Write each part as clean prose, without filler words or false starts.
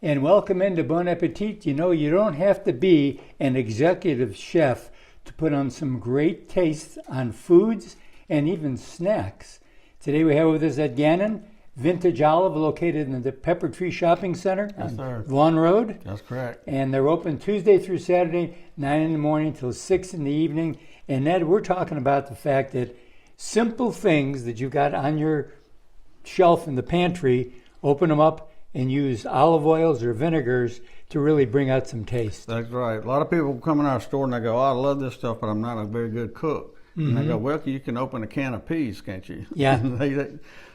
and welcome into Bon Appetit. You know, you don't have to be an executive chef to put on some great tastes on foods and even snacks. Today we have with us at Gannon, Vintage Olive, located in the Pepper Tree Shopping Center on Vaughan Road. That's correct. And they're open Tuesday through Saturday, 9 in the morning till 6 in the evening. And Ed, we're talking about the fact that simple things that you've got on your shelf in the pantry, open them up and use olive oils or vinegars to really bring out some taste. That's right. A lot of people come in our store and they go, "Oh, I love this stuff, but I'm not a very good cook." And they go, "Well, you can open a can of peas, can't you?" Yeah.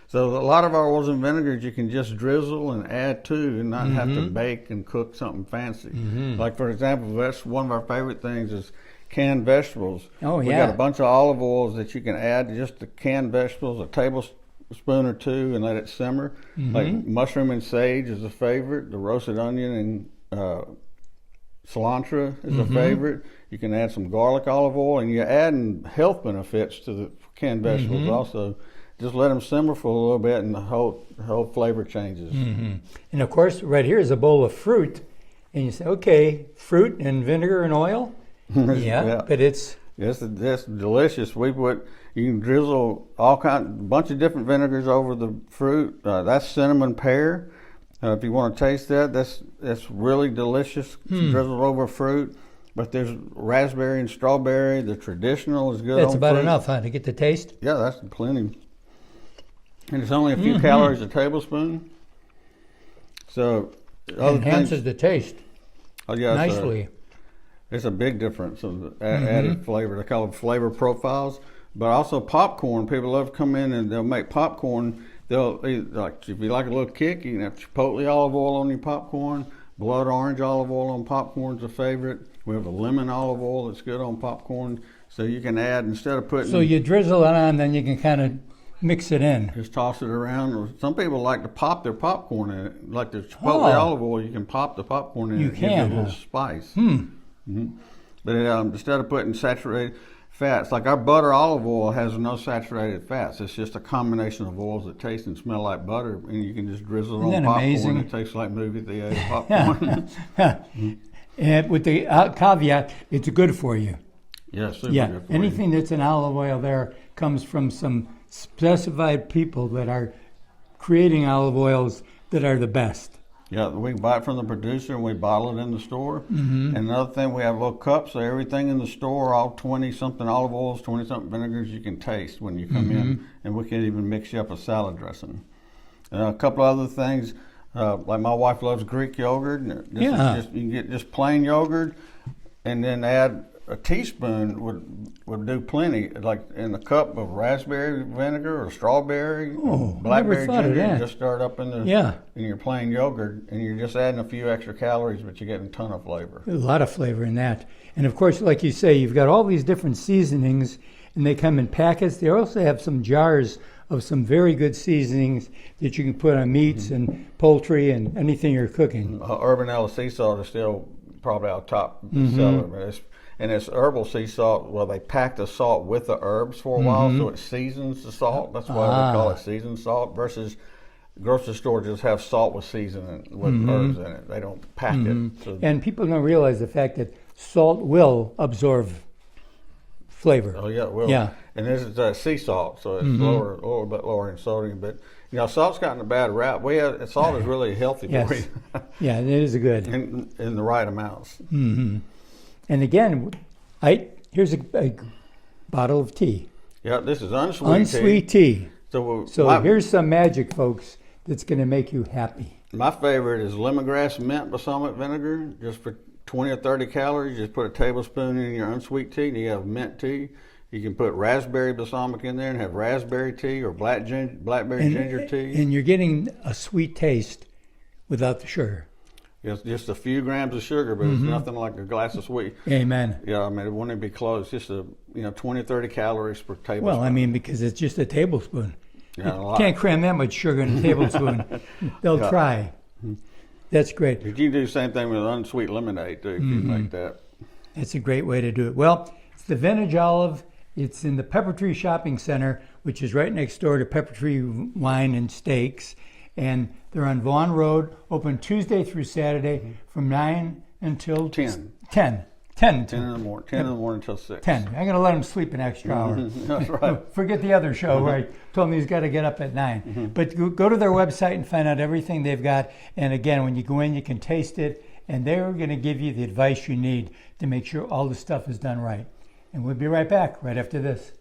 So a lot of our oils and vinegars you can just drizzle and add to and not have to bake and cook something fancy. Like, for example, that's one of our favorite things is canned vegetables. Oh, yeah. We got a bunch of olive oils that you can add to just the canned vegetables, a tablespoon or two, and let it simmer. Like mushroom and sage is a favorite. The roasted onion and cilantro is a favorite. You can add some garlic olive oil, and you're adding health benefits to the canned vegetables also. Just let them simmer for a little bit, and the whole flavor changes. And of course, right here is a bowl of fruit, and you say, "Okay, fruit and vinegar and oil." Yeah, but it's that's delicious. You can drizzle bunch of different vinegars over the fruit. That's cinnamon pear. If you want to taste that, that's really delicious. Drizzled over fruit. But there's raspberry and strawberry. The traditional is good. That's about fruit. enough, huh, to get the taste? Yeah, that's plenty. And it's only a few calories a tablespoon. So enhances the taste. Oh yeah, nicely. It's a big difference of the added flavor. They call it flavor profiles. But also popcorn. People love to come in and they'll make popcorn. They'll like, if you like a little kick, you can have chipotle olive oil on your popcorn. Blood orange olive oil on popcorn's a favorite. We have a lemon olive oil that's good on popcorn. So you can add, instead of putting... So you drizzle it on, then you can kind of mix it in. Just toss it around. Or some people like to pop their popcorn in it. Like the chipotle olive oil, you can pop the popcorn in it. You can. Give it a little spice. But instead of putting saturated fats, like our butter olive oil has no saturated fats. It's just a combination of oils that taste and smell like butter, and you can just drizzle it on popcorn. Amazing? It tastes like movie theater popcorn. And with the caveat, it's good for you. Yeah, super good for anything that's in olive oil there comes from some specified people that are creating olive oils that are the best. Yeah, we buy it from the producer and we bottle it in the store. And another thing, we have little cups of everything in the store, all 20-something olive oils, 20-something vinegars you can taste when you come in. And we can even mix you up a salad dressing. A couple of other things, like my wife loves Greek yogurt. You can get just plain yogurt and then add a teaspoon would do plenty, like in a cup of raspberry vinegar or strawberry, blackberry ginger. Just start up in your plain yogurt, and you're just adding a few extra calories, but you're getting a ton of flavor. A lot of flavor in that. And of course, like you say, you've got all these different seasonings, and they come in packets. They also have some jars of some very good seasonings that you can put on meats and poultry and anything you're cooking. Urbanella sea salt is still probably our top seller, but it's herbal sea salt. Well, they pack the salt with the herbs for a while, so it seasons the salt. That's why they call it seasoned salt. Versus grocery store just have salt with seasoning with herbs in it. They don't pack it. So. And people don't realize the fact that salt will absorb flavor. Oh yeah, it will. Yeah. And this is sea salt, so it's a little bit lower in sodium. But salt's gotten a bad rap. Salt is really healthy for you. Yeah, it is good. In the right amounts. And again, here's a bottle of tea. Yeah, this is unsweet tea. So here's some magic, folks, that's going to make you happy. My favorite is lemongrass mint balsamic vinegar, just for 20 or 30 calories. Just put a tablespoon in your unsweet tea, and you have mint tea. You can put raspberry balsamic in there and have raspberry tea or blackberry ginger tea. And you're getting a sweet taste without the sugar. It's just a few grams of sugar, but it's nothing like a glass of sweet. Amen. Yeah, I mean, it wouldn't be close. Just 20, 30 calories per tablespoon. Well, I mean, because it's just a tablespoon. Yeah, you can't cram that much sugar in a tablespoon. They'll try. That's great. You can do the same thing with unsweet lemonade, too, if you make that. That's a great way to do it. Well, it's the Vintage Olive. It's in the Pepper Tree Shopping Center, which is right next door to Pepper Tree Wine and Steaks. And they're on Vaughan Road, open Tuesday through Saturday from 9 until 10. 10. 10 in the morning. 10 in the morning until 6. 10. I'm going to let him sleep an extra hour. That's right. Forget the other show where I told him he's got to get up at 9. But go to their website and find out everything they've got. And again, when you go in, you can taste it. And they're going to give you the advice you need to make sure all the stuff is done right. And we'll be right back right after this.